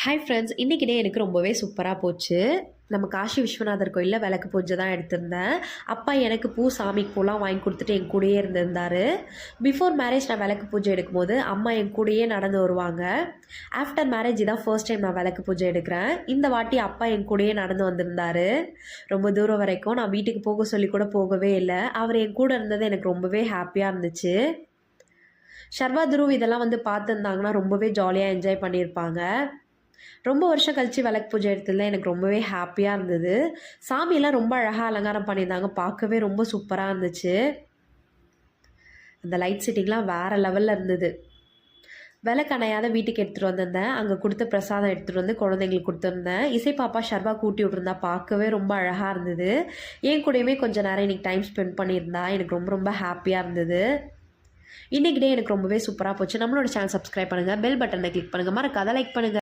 Hi friends, இன்றைக்கி டே எனக்கு ரொம்பவே சூப்பராக போச்சு. நம்ம காசி விஸ்வநாதர் கோயிலில் விளக்கு பூஜை தான் எடுத்திருந்தேன். அப்பா எனக்கு பூ சாமிக்கு பூலாம் வாங்கி கொடுத்துட்டு என் கூடயே இருந்திருந்தார். பிஃபோர் மேரேஜ் நான் விளக்கு பூஜை எடுக்கும்போது அம்மா என் கூடயே நடந்து வருவாங்க. ஆஃப்டர் மேரேஜ் இதான் ஃபர்ஸ்ட் டைம் நான் விளக்கு பூஜை எடுக்கிறேன். இந்த வாட்டி அப்பா என் கூடயே நடந்து வந்திருந்தார். ரொம்ப தூரம் வரைக்கும் நான் வீட்டுக்கு போக சொல்லி கூட போகவே இல்லை. அவர் என் கூட இருந்தது எனக்கு ரொம்பவே ஹாப்பியாக இருந்துச்சு. ஷர்வா துருவ் இதெல்லாம் பார்த்துருந்தாங்கன்னா ரொம்பவே ஜாலியாக என்ஜாய் பண்ணியிருப்பாங்க. ரொம்ப வருஷம் கழித்து விளக்கு பூஜை எடுத்ததில் எனக்கு ரொம்பவே ஹாப்பியாக இருந்தது. சாமியெல்லாம் ரொம்ப அழகாக அலங்காரம் பண்ணியிருந்தாங்க. பார்க்கவே ரொம்ப சூப்பராக இருந்துச்சு. அந்த லைட் செட்டிங்லாம் வேறு லெவலில் இருந்தது. விளக்கு அணையாத வீட்டுக்கு எடுத்துகிட்டு வந்திருந்தேன். அங்கே கொடுத்த பிரசாதம் எடுத்துகிட்டு வந்து குழந்தைங்களுக்கு கொடுத்துருந்தேன். இசை பாப்பா ஷர்வா கூட்டி விட்டுருந்தா. பார்க்கவே ரொம்ப அழகாக இருந்தது. என் கூடயுமே கொஞ்சம் நேரம் இன்றைக்கி டைம் ஸ்பெண்ட் பண்ணியிருந்தா. எனக்கு ரொம்ப ரொம்ப ஹாப்பியாக இருந்தது. இன்றைக்கி டே எனக்கு ரொம்பவே சூப்பராக போச்சு. நம்மளோட சேனல் சப்ஸ்கிரைப் பண்ணுங்கள், பெல் பட்டனை கிளிக் பண்ணுங்கள், மறக்காத லைக் பண்ணுங்கள்.